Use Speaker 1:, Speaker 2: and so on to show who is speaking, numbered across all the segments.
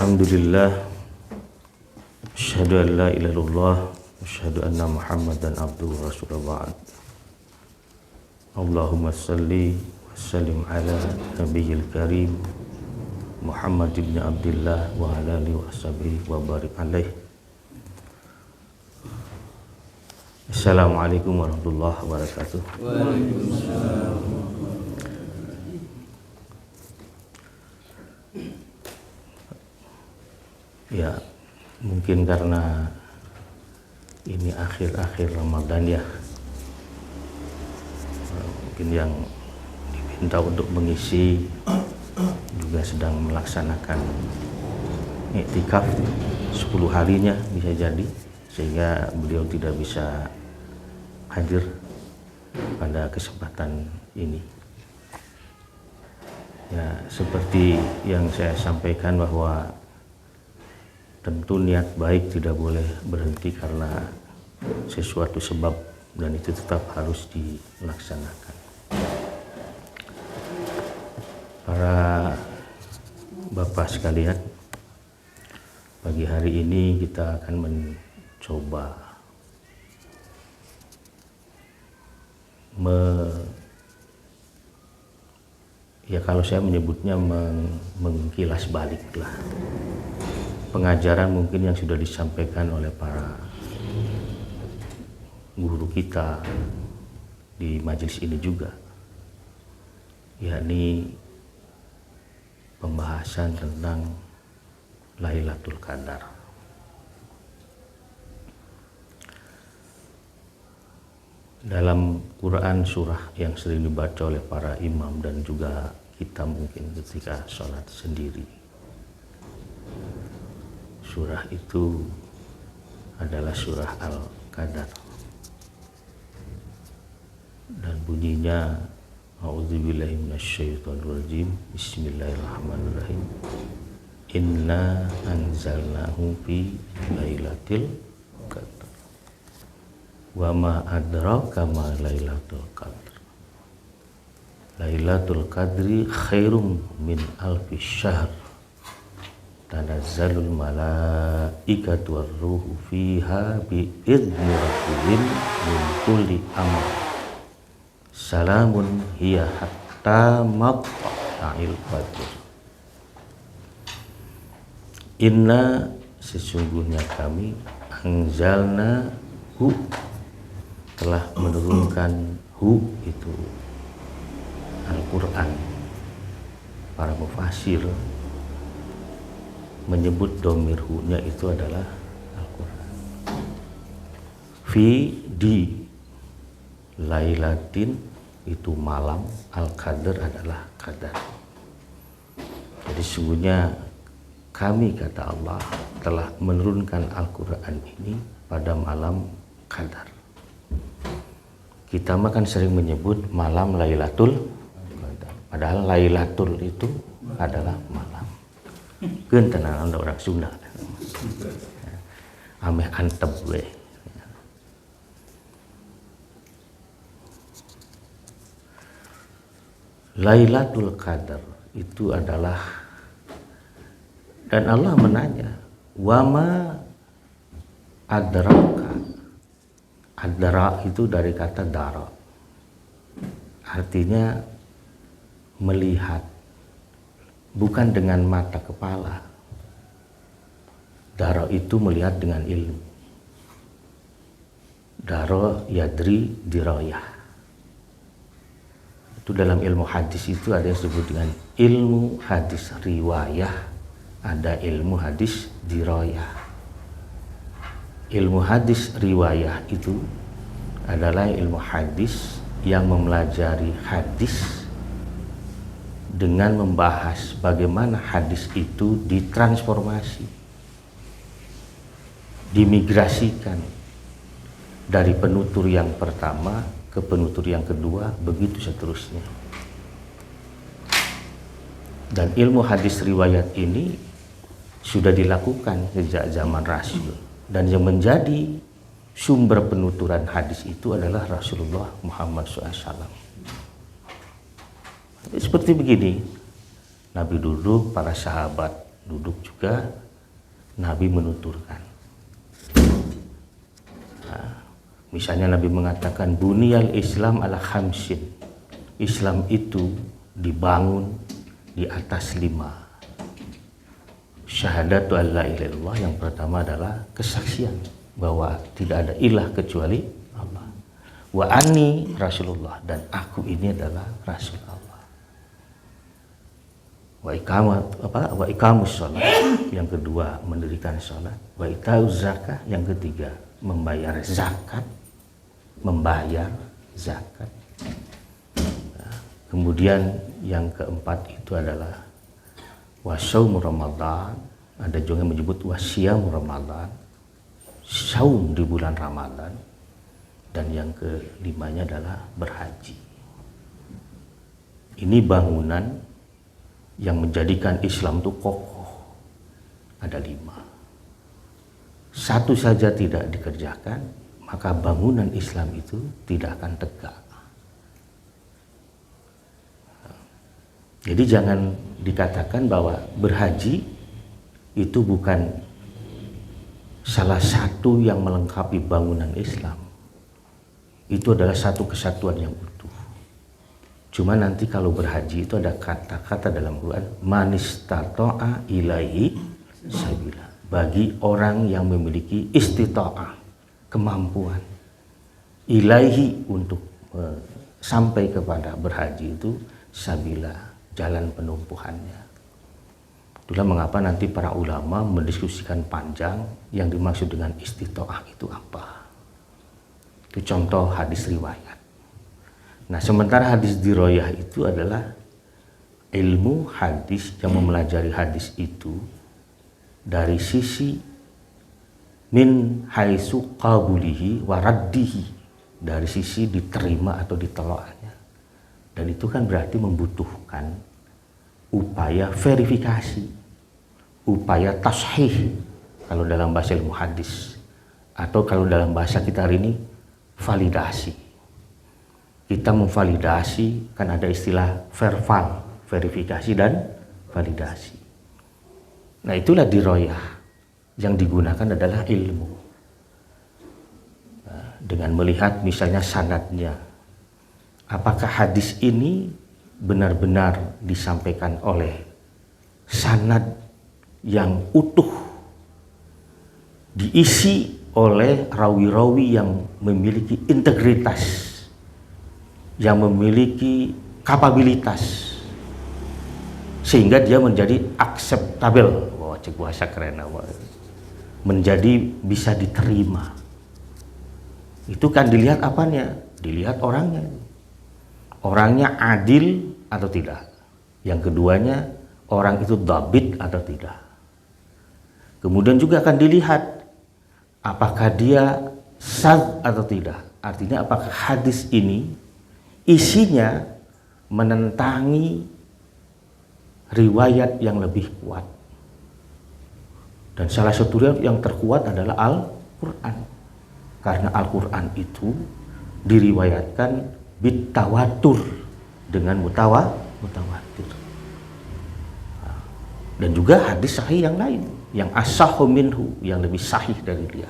Speaker 1: Alhamdulillah, asyhadu an la ilaha illallah, asyhadu anna Muhammadan abduhu wa rasuluhu. Allahumma salli wa sallim ala nabiyil karim Muhammad ibn Abdullah wa ala alihi wa sahbihi wa barik alaih. Assalamualaikum warahmatullahi wabarakatuh. Waalaikumsalam. Ya, mungkin karena ini akhir-akhir Ramadan ya, mungkin yang diminta untuk mengisi juga sedang melaksanakan iktikaf 10 harinya bisa jadi, sehingga beliau tidak bisa hadir pada kesempatan ini. Ya, seperti yang saya sampaikan bahwa tentu niat baik tidak boleh berhenti karena sesuatu sebab, dan itu tetap harus dilaksanakan. Para bapak sekalian, pagi hari ini kita akan mencoba kalau saya menyebutnya mengkilas baliklah pengajaran mungkin yang sudah disampaikan oleh para guru kita di majelis ini juga, yakni pembahasan tentang Lailatul Qadar. Dalam Quran, surah yang sering dibaca oleh para imam dan juga kita mungkin ketika sholat sendiri, surah itu adalah surah Al-Qadar, dan bunyinya A'udzubillahi minasyaitonirrajim, Bismillahirrahmanirrahim. Inna anzalnahu fi lailatul qadar wa ma adraka ma lailatul qadar. Lailatul qadri khairum min alfi syahr. Tanazzalul malaikatu warruhu fiha bi'izni rabbihim min kulli amr. Salamun hiya hatta matla'il fajr. Inna, sesungguhnya kami, anzalna hu, telah menurunkan hu, itu Al-Quran. Para mufasir menyebut domir hu-nya itu adalah Al-Quran. Fi, di lailatin, itu malam, Al-Qadar adalah qadar. Jadi sungguhnya kami, kata Allah, telah menurunkan Al-Quran ini pada malam qadar. Kita makan sering menyebut malam Lailatul Qadar, padahal Lailatul itu adalah malam. Kentenan anda orang Sunda, ameh antep we. Lailatul Qadar itu adalah, dan Allah menanya, wama adraka. Adra itu dari kata dara, artinya melihat, bukan dengan mata kepala. Dara itu melihat dengan ilmu. Dara yadri dirayah. Itu dalam ilmu hadis itu ada yang disebut dengan ilmu hadis riwayah, ada ilmu hadis dirayah. Ilmu hadis riwayah itu adalah ilmu hadis yang mempelajari hadis dengan membahas bagaimana hadis itu ditransformasi, dimigrasikan dari penutur yang pertama ke penutur yang kedua, begitu seterusnya. Dan ilmu hadis riwayat ini sudah dilakukan sejak zaman Rasul, dan yang menjadi sumber penuturan hadis itu adalah Rasulullah Muhammad SAW. Seperti begini, Nabi duduk, para sahabat duduk juga Nabi menuturkan. Nah, misalnya Nabi mengatakan buniyal Islam ala khamsin. Islam itu dibangun di atas 5. Syahadatu an la ilaha illallah, yang pertama adalah kesaksian bahwa tidak ada ilah kecuali Allah. Wa anni Rasulullah, dan aku ini adalah Rasul Allah. Wa iqamus shalah, yang kedua mendirikan salat. Wa itauz zakah, yang ketiga membayar zakat. Nah, kemudian yang keempat itu adalah wasaum Ramadan, ada juga yang menyebut wasyam Ramadan, saum di bulan Ramadan, dan yang kelimanya adalah berhaji. Ini bangunan yang menjadikan Islam itu kokoh. Ada 5. Satu saja tidak dikerjakan, maka bangunan Islam itu tidak akan tegak. Jadi jangan dikatakan bahwa berhaji itu bukan salah satu yang melengkapi bangunan Islam. Itu adalah satu kesatuan yang utuh. Cuma nanti kalau berhaji itu ada kata-kata dalam Quran, manistata'a ilaihi sabila. Bagi orang yang memiliki istita'ah, kemampuan ilaihi untuk sampai kepada berhaji itu sabila, jalan penumpuhannya. Itulah mengapa nanti para ulama mendiskusikan panjang yang dimaksud dengan istita'ah itu apa. Itu contoh hadis riwayat. Nah, sementara hadis diroyah itu adalah ilmu hadis yang mempelajari hadis itu dari sisi min haitsu qabulihi wa raddihi, dari sisi diterima atau ditolaknya. Dan itu kan berarti membutuhkan upaya verifikasi, upaya tashih kalau dalam bahasa ilmu hadis, atau kalau dalam bahasa kita hari ini validasi. Kita memvalidasi, kan ada istilah verbal, verifikasi dan validasi. Nah, itulah diroyah, yang digunakan adalah ilmu. Nah, dengan melihat misalnya sanadnya, apakah hadis ini benar-benar disampaikan oleh sanad yang utuh, diisi oleh rawi-rawi yang memiliki integritas, yang memiliki kapabilitas, sehingga dia menjadi acceptable. Wah, cek bahasa keren, menjadi bisa diterima. Itu kan dilihat apanya? Dilihat orangnya. Orangnya adil atau tidak. Yang keduanya, orang itu dhabit atau tidak. Kemudian juga akan dilihat apakah dia shadz atau tidak. Artinya apakah hadis ini isinya menentangi riwayat yang lebih kuat. Dan salah satu yang terkuat adalah Al-Quran. Karena Al-Quran itu diriwayatkan bitawatur, dengan mutawatir. Dan juga hadis sahih yang lain, yang asahhu minhu, yang lebih sahih dari dia.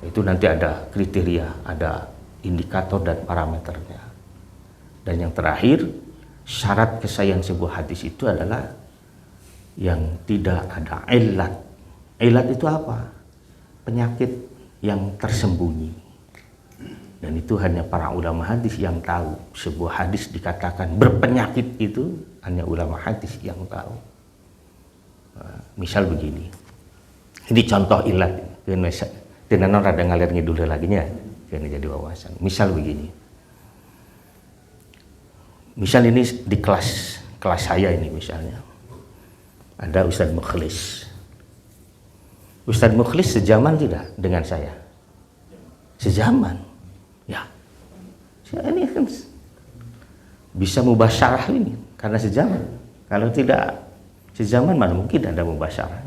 Speaker 1: Itu nanti ada kriteria, ada indikator dan parameternya. Dan yang terakhir, syarat kesahihan sebuah hadis itu adalah yang tidak ada ilat. Ilat itu apa? Penyakit yang tersembunyi. Dan itu hanya para ulama hadis yang tahu. Sebuah hadis dikatakan berpenyakit itu hanya ulama hadis yang tahu. Misal begini, ini contoh ilat. Tenan rada ngalir ngidul lagi nya, jadi wawasan. Misal begini, misal ini di kelas saya ini misalnya ada Ustadz Mukhlis. Ustadz Mukhlis sejaman tidak dengan saya? Sejaman. Ya, ini kan bisa mubasyarah ini karena sejaman. Kalau tidak sejaman, mana mungkin ada mubasyarah.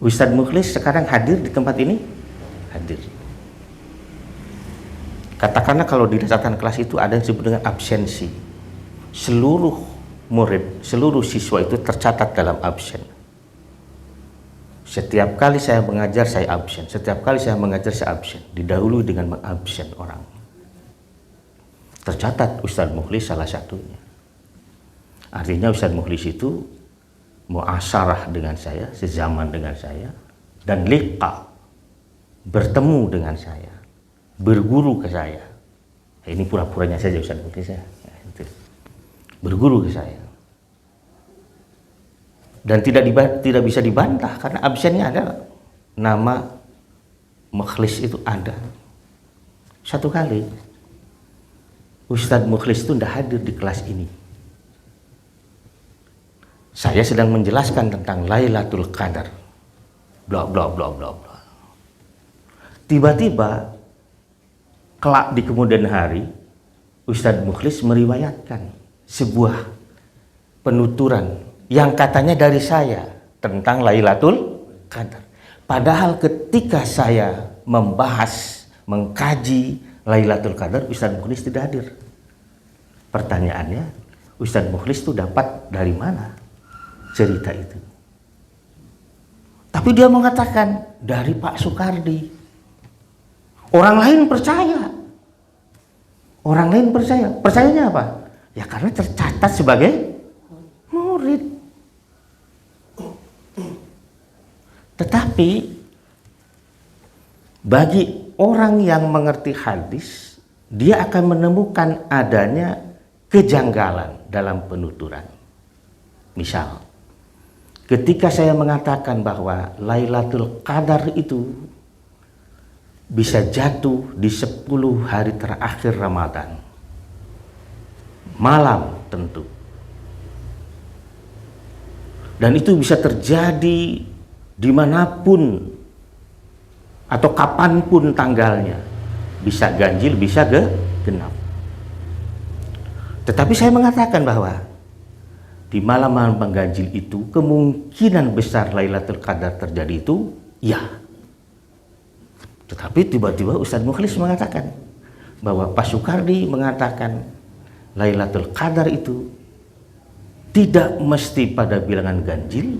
Speaker 1: Ustadz Mukhlis sekarang hadir di tempat ini? Hadir. Katakanlah kalau di catatan kelas itu ada yang disebut dengan absensi. Seluruh murid, seluruh siswa itu tercatat dalam absen. Setiap kali saya mengajar, saya absen. Setiap kali saya mengajar, saya absen. Didahului dengan mengabsen orang. Tercatat Ustadz Mukhlis salah satunya. Artinya Ustadz Mukhlis itu muasyarah dengan saya, sezaman dengan saya, dan liqa, bertemu dengan saya, berguru ke saya. Ini pura-puranya saja Ustadz Mukhlis ya. Berguru ke saya. Dan tidak bisa dibantah karena absennya ada, nama Mukhlis itu ada. Satu kali Ustadz Mukhlis itu tidak hadir di kelas ini. Saya sedang menjelaskan tentang Lailatul Qadar. Bla bla bla bla bla. Tiba-tiba kelak di kemudian hari Ustadz Mukhlis meriwayatkan sebuah penuturan yang katanya dari saya tentang Lailatul Qadar. Padahal ketika saya membahas, mengkaji Lailatul Qadar, Ustadz Mukhlis tidak hadir. Pertanyaannya, Ustadz Mukhlis itu dapat dari mana cerita itu? Tapi dia mengatakan dari Pak Soekardi. Orang lain percaya. Orang lain percaya. Percayanya apa? Ya karena tercatat sebagai murid. Tetapi bagi orang yang mengerti hadis, dia akan menemukan adanya kejanggalan dalam penuturan. Misal, ketika saya mengatakan bahwa Lailatul Qadar itu bisa jatuh di 10 hari terakhir Ramadan, malam tentu, dan itu bisa terjadi dimanapun atau kapanpun tanggalnya, bisa ganjil, bisa genap. Tetapi saya mengatakan bahwa di malam-malam pengganjil itu kemungkinan besar Lailatul Qadar terjadi itu ya. Tetapi tiba-tiba Ustadz Mukhlis mengatakan bahwa Pak Soekardi mengatakan Lailatul Qadar itu tidak mesti pada bilangan ganjil,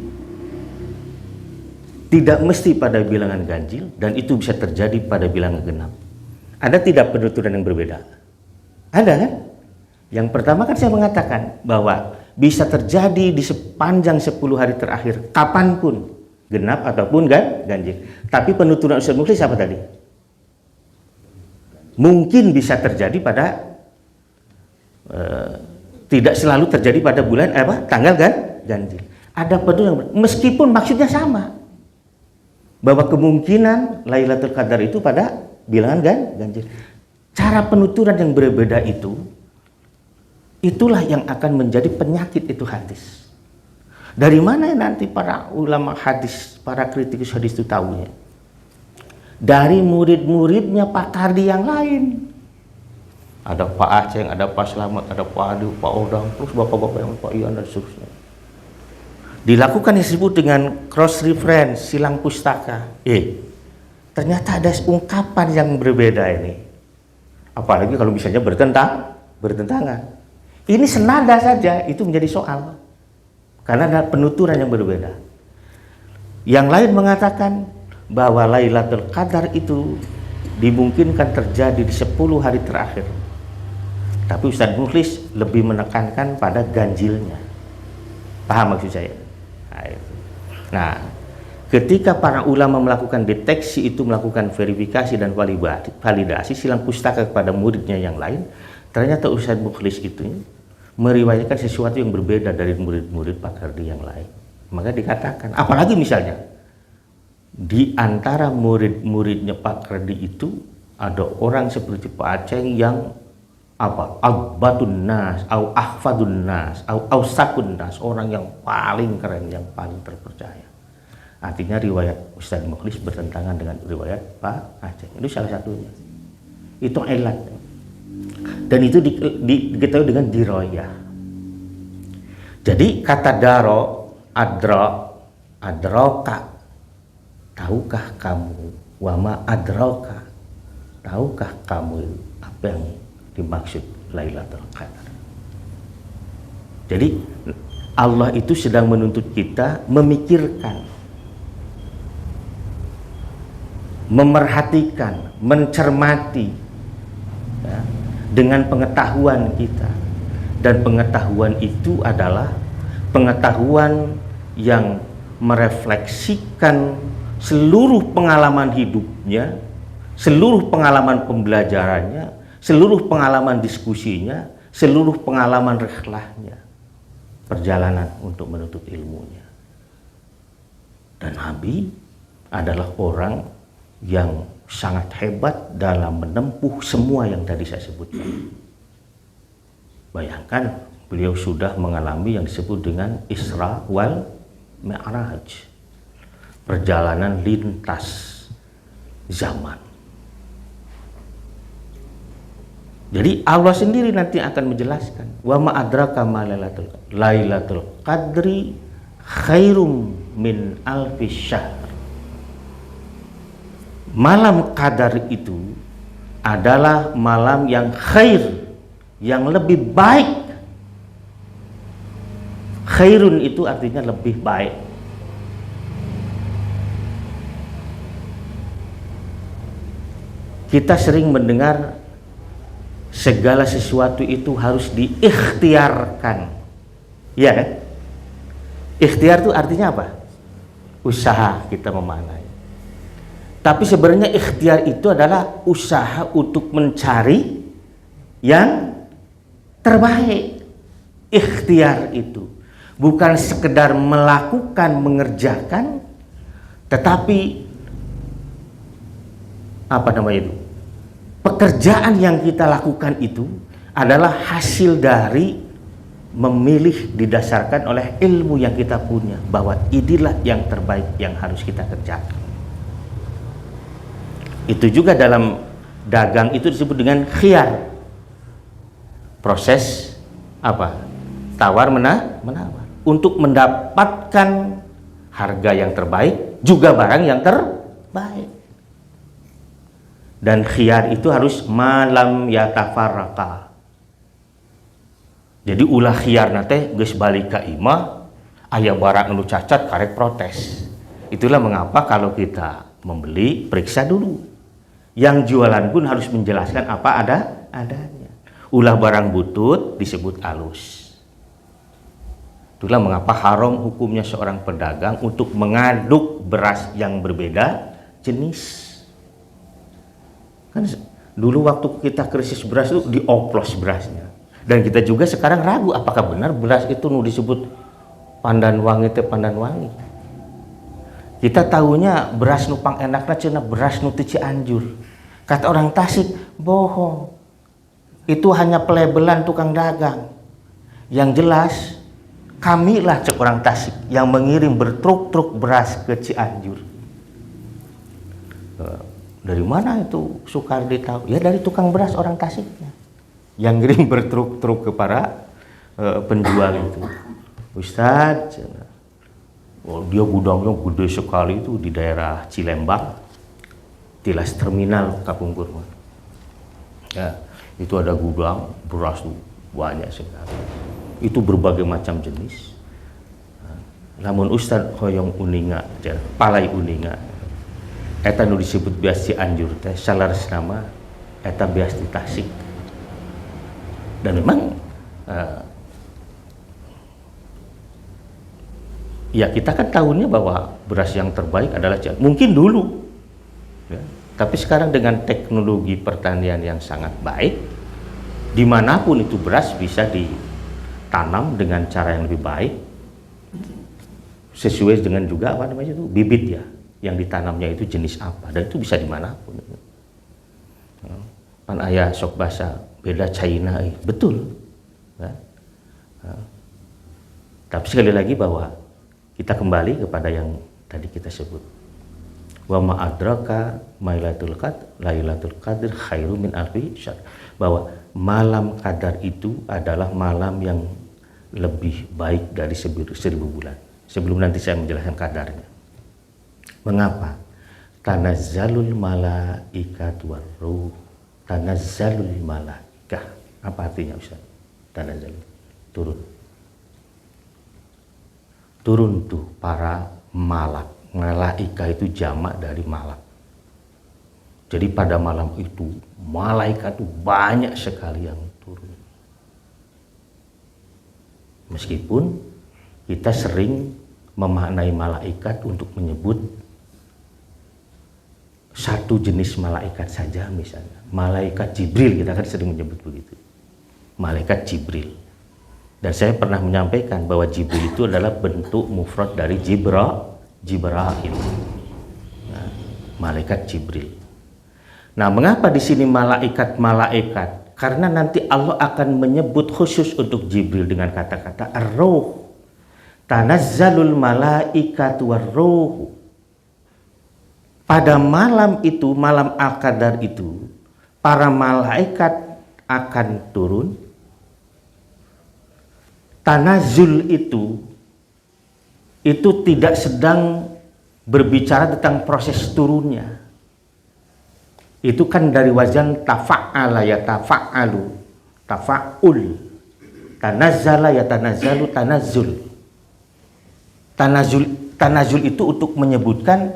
Speaker 1: tidak mesti pada bilangan ganjil, dan itu bisa terjadi pada bilangan genap. Ada tidak penuturan yang berbeda? Ada kan? Yang pertama kan saya mengatakan bahwa bisa terjadi di sepanjang 10 hari terakhir, kapanpun, genap ataupun ganjil. Tapi penuturan Ustadz Mukhlis apa tadi? Mungkin bisa terjadi pada tidak selalu terjadi pada bulan tanggal ganjil. Ada penuturan meskipun maksudnya sama, bahwa kemungkinan Lailatul Qadar itu pada bilangan ganjil. Cara penuturan yang berbeda itu, itulah yang akan menjadi penyakit itu hadis. Dari mana nanti para ulama hadis, para kritikus hadis itu tahunya? Dari murid-muridnya Pak Kardi yang lain. Ada Pak Aceh, ada Pak Slamet, ada Pak Adi, Pak Odang, terus bapak-bapak yang Pak Ian dan seterusnya. Dilakukan yang disebut dengan cross reference, silang pustaka. Ternyata ada ungkapan yang berbeda ini. Apalagi kalau misalnya bertentangan. Ini senada saja, itu menjadi soal. Karena ada penuturan yang berbeda. Yang lain mengatakan bahwa Lailatul Qadar itu dimungkinkan terjadi di 10 hari terakhir. Tapi Ustadz Mukhlis lebih menekankan pada ganjilnya. Paham maksud saya? Nah, ketika para ulama melakukan deteksi itu, melakukan verifikasi dan validasi silang pustaka kepada muridnya yang lain, ternyata Ustadz Mukhlis itu meriwayatkan sesuatu yang berbeda dari murid-murid Pak Kardi yang lain. Maka dikatakan, apalagi misalnya di antara murid-muridnya Pak Kardi itu ada orang seperti Pak Aceh yang Abbatun nas, au ahfadun nas, au ausakun nas, orang yang paling keren, yang paling terpercaya. Artinya riwayat Ustadz Mukhlis bertentangan dengan riwayat Pak Aceh. Itu salah satunya. Itu ilat. Dan itu diketahui dengan diroyah. Jadi kata daro, adroka, tahukah kamu, wama adroka, tahukah kamu apa yang dimaksud Lailatul Qadar? Jadi Allah itu sedang menuntut kita memikirkan, memerhatikan, mencermati ya, dengan pengetahuan kita. Dan pengetahuan itu adalah pengetahuan yang merefleksikan seluruh pengalaman hidupnya, seluruh pengalaman pembelajarannya, seluruh pengalaman diskusinya, seluruh pengalaman rihlahnya, perjalanan untuk menuntut ilmunya. Dan Nabi adalah orang yang sangat hebat dalam menempuh semua yang tadi saya sebutkan. Bayangkan, beliau sudah mengalami yang disebut dengan Isra wal Mi'raj, perjalanan lintas zaman. Jadi Allah sendiri nanti akan menjelaskan, wa ma adraka ma lailatul qadri khairum min alfi syahr. Malam Qadar itu adalah malam yang khair, yang lebih baik. Khairun itu artinya lebih baik. Kita sering mendengar segala sesuatu itu harus diikhtiarkan. Ya kan? Ikhtiar itu artinya apa? Usaha kita memanai. Tapi sebenarnya ikhtiar itu adalah usaha untuk mencari yang terbaik. Ikhtiar itu bukan sekedar melakukan, mengerjakan, tetapi apa namanya itu? Pekerjaan yang kita lakukan itu adalah hasil dari memilih didasarkan oleh ilmu yang kita punya, bahwa inilah yang terbaik yang harus kita kerjakan. Itu juga dalam dagang itu disebut dengan khiyar. Proses apa? Tawar menawar untuk mendapatkan harga yang terbaik, juga barang yang terbaik. Dan khiyar itu harus malam yatafarraqa. Jadi ulah khiyar nate geus balik ka imah, aya barang anu cacat karek protes. Itulah mengapa kalau kita membeli periksa dulu. Yang jualan pun harus menjelaskan apa adanya. Ulah barang butut disebut alus. Itulah mengapa haram hukumnya seorang pedagang untuk mengaduk beras yang berbeda jenis. Kan dulu waktu kita krisis beras itu dioplos berasnya. Dan kita juga sekarang ragu apakah benar beras itu nu disebut pandan wangi teh pandan wangi. Kita tahunya beras nu pang enakna cenah beras nu teu Cianjur. Kata orang Tasik, bohong. Itu hanya pelebelan tukang dagang. Yang jelas, kamilah cek orang Tasik yang mengirim bertruk-truk beras ke Cianjur. Dari mana itu Soekardi tahu? Ya dari tukang beras orang Tasiknya. Yang ngirim bertruk-truk ke para penjual itu. Ustadz, dia gudangnya gede sekali itu di daerah Cilembang. Tilas terminal Kapungkur. Ya, itu ada gudang beras tuh banyak sekali. Itu berbagai macam jenis. Namun Ustadz hoyong uninga, palai uninga. Eta nu disebut bias Cianjur teh salares nama eta bias di Tasik. Dan memang ya kita kan tahunya bahwa beras yang terbaik adalah Cianjur. Mungkin dulu. Ya. Tapi sekarang dengan teknologi pertanian yang sangat baik, dimanapun itu beras bisa ditanam dengan cara yang lebih baik, sesuai dengan juga apa namanya itu bibit ya, yang ditanamnya itu jenis apa, dan itu bisa dimanapun. Pan ayah sok basa beda China, betul. Ya. Tapi sekali lagi bahwa kita kembali kepada yang tadi kita sebut. Wa ma adraka lailatul qadr khairum min alfi syahr, bahwa malam Qadar itu adalah malam yang lebih baik dari 1000 bulan. Sebelum nanti saya menjelaskan kadarnya. Mengapa? Tanazzalul malaikat waruh. Tanazzalul malaikah. Apa artinya Ustaz? Tanazzalul, turun. turun tuh para malak. Malaika itu jamak dari malak. Jadi pada malam itu malaikat itu banyak sekali yang turun. Meskipun kita sering memaknai malaikat untuk menyebut satu jenis malaikat saja, misalnya malaikat Jibril, kita kan sering menyebut begitu, malaikat Jibril. Dan saya pernah menyampaikan bahwa Jibril itu adalah bentuk mufrad dari Jibril, nah, malaikat Jibril. Nah, mengapa di sini malaikat? Karena nanti Allah akan menyebut khusus untuk Jibril dengan kata-kata ar-ruh. Tanazzalul malaikatu war-ruh. Pada malam itu, malam Al-Qadar itu, para malaikat akan turun. Tanazul itu tidak sedang berbicara tentang proses turunnya. Itu kan dari wazan tafa'ala ya tafa'alu, tafa'ul. Tanazzala ya tanazzalu, tanazzul. Tanazul itu untuk menyebutkan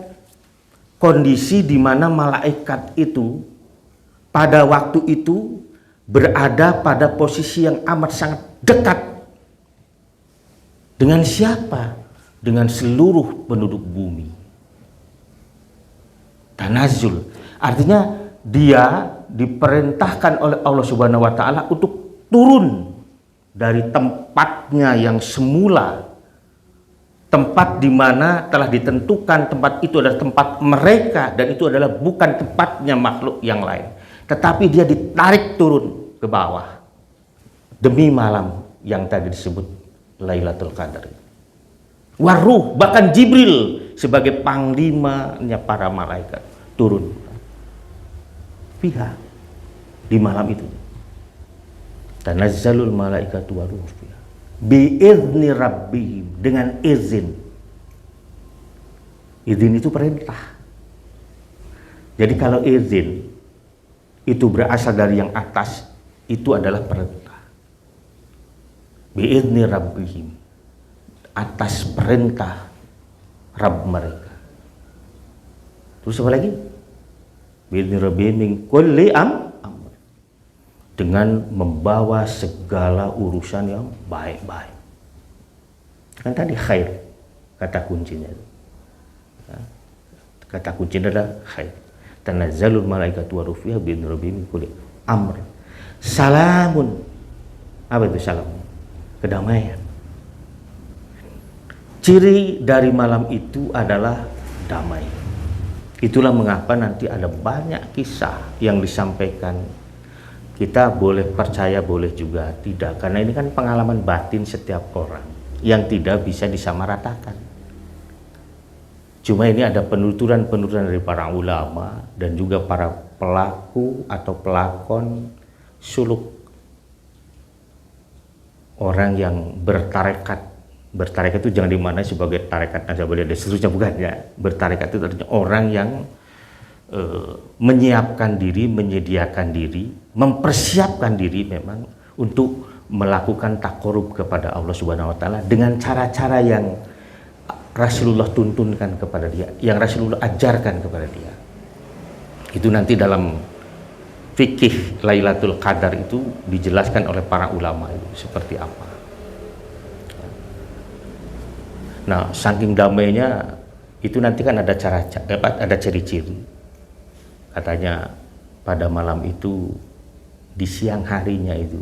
Speaker 1: kondisi di mana malaikat itu pada waktu itu berada pada posisi yang amat sangat dekat. Dengan siapa? Dengan seluruh penduduk bumi. Tanazul artinya dia diperintahkan oleh Allah Subhanahu wa taala untuk turun dari tempatnya yang semula, tempat di mana telah ditentukan tempat itu adalah tempat mereka dan itu adalah bukan tempatnya makhluk yang lain, tetapi dia ditarik turun ke bawah demi malam yang tadi disebut Lailatul Qadar. Waruh, bahkan Jibril sebagai panglimanya para malaikat turun fiha di malam itu. Tanazzalul malaikatu waruh fiha biizni rabbihim, dengan izin. Izin itu perintah. Jadi kalau izin itu berasal dari yang atas, itu adalah perintah. Biizni rabbihim, atas perintah Rabb mereka. Terus apa lagi? Biizni rabbihim min kulli amr, dengan membawa segala urusan yang baik-baik. Kan tadi khair kata kuncinya. Kata kuncinya adalah khair. Tanazzalul malaikatu wa rufiha bin rabbihim kulli amr. Salamun. Apa itu salam? Kedamaian. Ciri dari malam itu adalah damai. Itulah mengapa nanti ada banyak kisah yang disampaikan. Kita boleh percaya, boleh juga tidak. Karena ini kan pengalaman batin setiap orang yang tidak bisa disamaratakan. Cuma ini ada penuturan-penuturan dari para ulama dan juga para pelaku atau pelakon suluk. Orang yang bertarekat. Bertarekat itu jangan dimaknai sebagai tarekat Nasabaniyah dan seterusnya, bukan ya. Bertarekat itu artinya orang yang menyiapkan diri, menyediakan diri, mempersiapkan diri memang untuk melakukan takorub kepada Allah Subhanahu wa taala dengan cara-cara yang Rasulullah tuntunkan kepada dia, yang Rasulullah ajarkan kepada dia. Itu nanti dalam fikih Lailatul Qadar itu dijelaskan oleh para ulama itu seperti apa. Nah, saking damainya itu nanti kan ada ada ciri-ciri. Katanya pada malam itu di siang harinya itu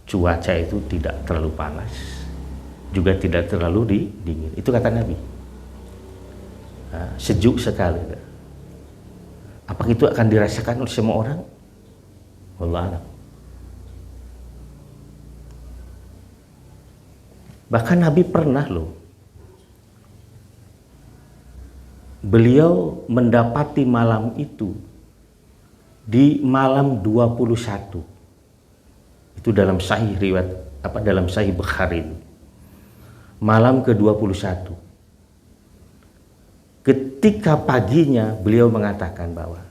Speaker 1: cuaca itu tidak terlalu panas, juga tidak terlalu dingin. Itu kata Nabi. Nah, sejuk sekali. Apakah itu akan dirasakan oleh semua orang? Wallahu a'lam. Bahkan Nabi pernah beliau mendapati malam itu di malam 21. Itu dalam sahih riwayat dalam sahih Bukhari. Malam ke-21. Ketika paginya beliau mengatakan bahwa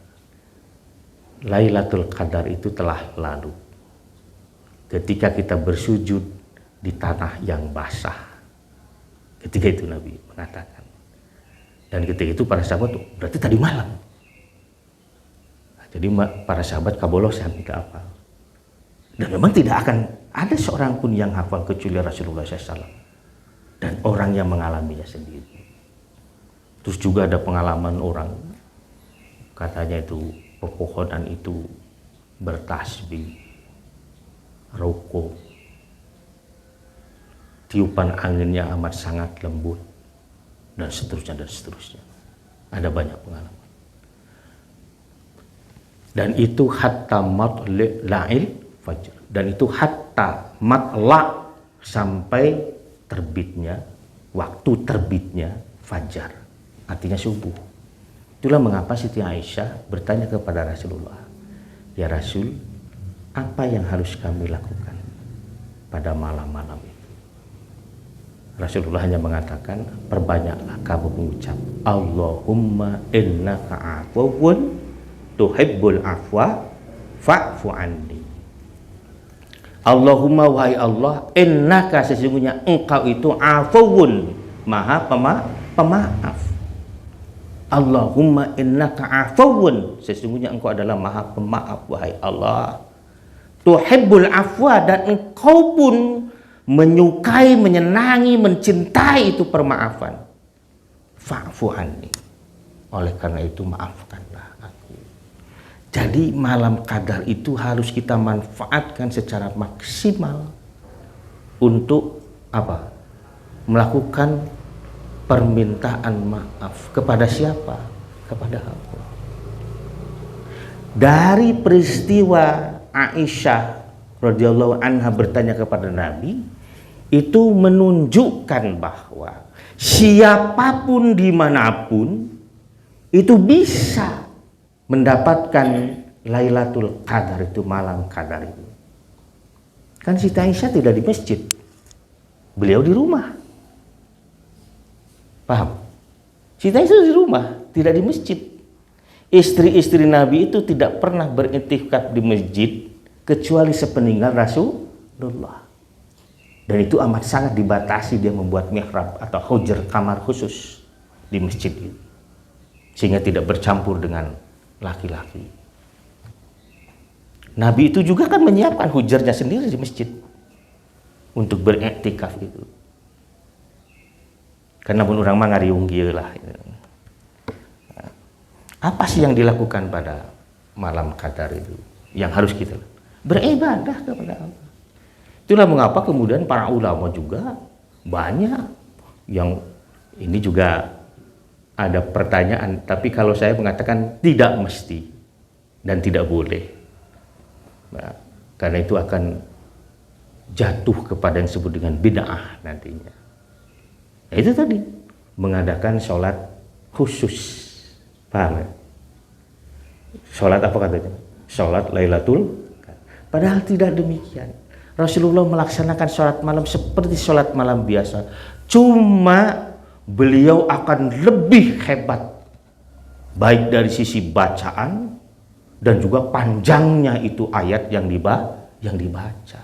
Speaker 1: Lailatul Qadar itu telah lalu. Ketika kita bersujud di tanah yang basah. Ketika itu Nabi mengatakan. Dan ketika itu para sahabat tuh, berarti tadi malam. Nah, jadi para sahabat kabolosan tidak hafal. Dan memang tidak akan ada seorang pun yang hafal kecuali Rasulullah SAW dan orang yang mengalaminya sendiri. Terus juga ada pengalaman orang, katanya itu pepohonan itu bertasbih, rokok, tiupan anginnya amat sangat lembut, dan seterusnya dan seterusnya. Ada banyak pengalaman. Dan itu hatta matla'il fajr. Dan itu hatta matla' sampai terbitnya, waktu terbitnya fajar. Artinya subuh. Itulah mengapa Siti Aisyah bertanya kepada Rasulullah, "Ya Rasul, apa yang harus kami lakukan pada malam-malam itu?" Rasulullah hanya mengatakan, perbanyaklah kamu mengucap, Allahumma innaka afuwun tuhibbul afwa fa'fu anni. Allahumma, wahai Allah, innaka, sesungguhnya engkau itu afuwun, maha pemaaf. Allahumma innaka afuwun, sesungguhnya engkau adalah maha pemaaf, wahai Allah. Tuhibbul afwa, dan engkau pun menyukai, menyenangi, mencintai itu permaafan. Fa'fu anni, oleh karena itu maafkanlah aku. Jadi malam qadar itu harus kita manfaatkan secara maksimal untuk apa? Melakukan permintaan maaf kepada siapa? Kepada Allah. Dari peristiwa Aisyah radhiyallahu anha bertanya kepada Nabi, itu menunjukkan bahwa siapapun dimanapun itu bisa mendapatkan Lailatul Qadar, itu malam qadar itu. Kan Siti Aisyah tidak di masjid, beliau di rumah. Paham? Siti Aisyah di rumah, tidak di masjid. Istri-istri Nabi itu tidak pernah beriktikaf di masjid kecuali sepeninggal Rasulullah. Dan itu amat sangat dibatasi, dia membuat mihrab atau hujr, kamar khusus di masjid itu, sehingga tidak bercampur dengan laki-laki. Nabi itu juga kan menyiapkan hujrnya sendiri di masjid untuk beriktikaf itu. Karena pun orang mah ngariung lah. Apa sih yang dilakukan pada malam qadar itu? Yang harus kita beribadah kepada Allah. Itulah mengapa kemudian para ulama juga banyak yang ini juga ada pertanyaan, tapi kalau saya mengatakan tidak mesti dan tidak boleh. Nah, karena itu akan jatuh kepada yang disebut dengan bid'ah nantinya. Nah, itu tadi mengadakan sholat khusus, paham ya? Sholat apa katanya? Sholat Lailatul, padahal tidak demikian. Rasulullah melaksanakan sholat malam seperti sholat malam biasa. Cuma beliau akan lebih hebat, baik dari sisi bacaan dan juga panjangnya itu ayat yang dibaca.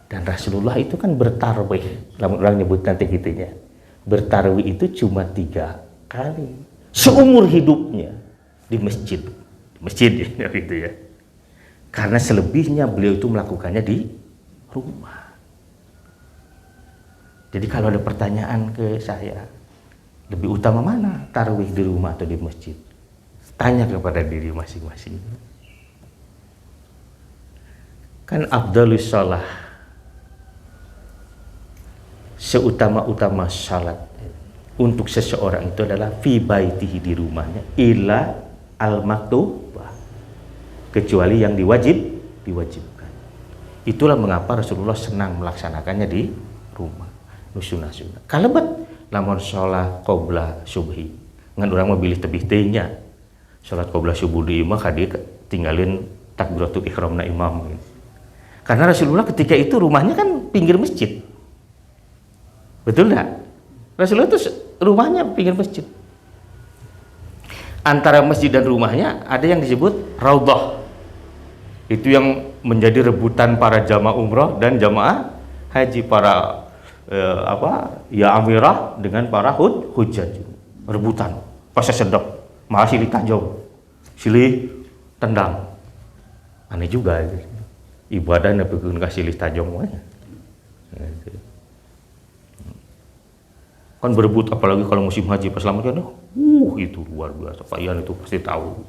Speaker 1: Dan Rasulullah itu kan bertarwih, orang nyebut nanti gitunya. Bertarwih itu cuma 3 kali seumur hidupnya di masjid. Masjid ya, gitu ya. Karena selebihnya beliau itu melakukannya di rumah. Jadi kalau ada pertanyaan ke saya, lebih utama mana, tarawih di rumah atau di masjid? Tanya kepada diri masing-masing. Kan afdhalus shalah, seutama-utama salat untuk seseorang itu adalah fi baitihi, di rumahnya, ila al-maktubah, kecuali yang diwajibkan. Itulah mengapa Rasulullah senang melaksanakannya di rumah. Sunah-sunah. Kalebet lamun sholat qobla subhi, ngan orang mau pilih tebih teuingnya. Sholat qobla subuh di imam kadi tinggalin takbiratul ihramna imam. Karena Rasulullah ketika itu rumahnya kan pinggir masjid. Betul enggak? Rasulullah itu rumahnya pinggir masjid. Antara masjid dan rumahnya ada yang disebut raudhah. Itu yang menjadi rebutan para jamaah umroh dan jamaah haji para ya amirah dengan para hujjaj rebutan pas sedap malah silih tajam silih tendang aneh juga ibadahnya bikin kasih silih tajam kan berebut apalagi kalau musim haji pas selamat kan itu luar biasa Pak Ian itu pasti tahu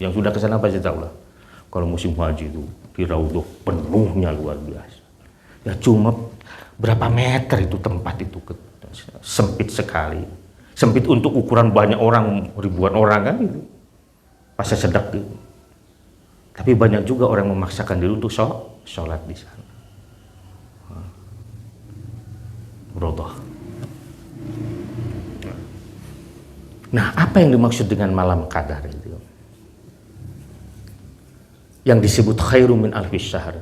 Speaker 1: yang sudah ke sana pasti tahu lah kalau musim haji itu di Raudhah penuhnya luar biasa ya cuma berapa meter itu tempat itu sempit sekali sempit untuk ukuran banyak orang ribuan orang kan itu pas sedap gitu tapi banyak juga orang memaksakan diri untuk sholat di sana Raudhah. Nah apa yang dimaksud dengan malam qadar itu yang disebut khairum min alfis syahr.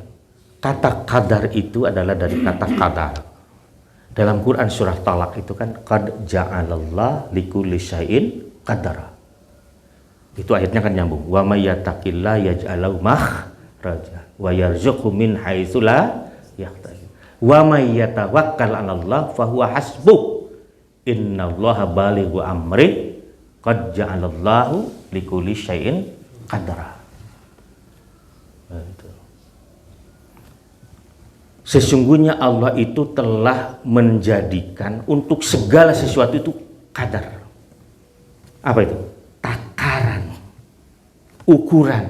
Speaker 1: Kata qadar itu adalah dari kata qadar. Dalam Quran surah Talaq itu kan qad ja'alallah likulli syai'in qadara. Itu ayatnya kan nyambung. Wa may yattaqillaha yaj'al makhraja wa yarzuqhu min haitsu la yahtasib. Wa may yatawakkal 'alallah fa huwa hasbuh. Innallaha balighu amri qad ja'alallahu likulli syai'in qadara. Sesungguhnya Allah itu telah menjadikan untuk segala sesuatu itu qadar. Apa itu? Takaran, ukuran.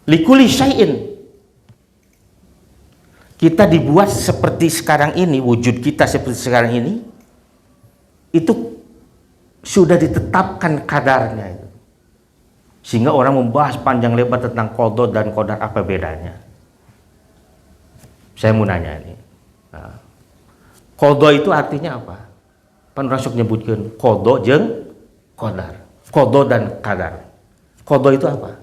Speaker 1: Likulli syai'in. Kita dibuat seperti sekarang ini, wujud kita seperti sekarang ini, itu sudah ditetapkan kadarnya itu. Sehingga orang membahas panjang lebar tentang qada dan qadar apa bedanya. Saya mau nanya ini, qada itu artinya apa? Pan orang sok nyebutkan qada jeung qadar, qada dan qadar. Qada itu apa?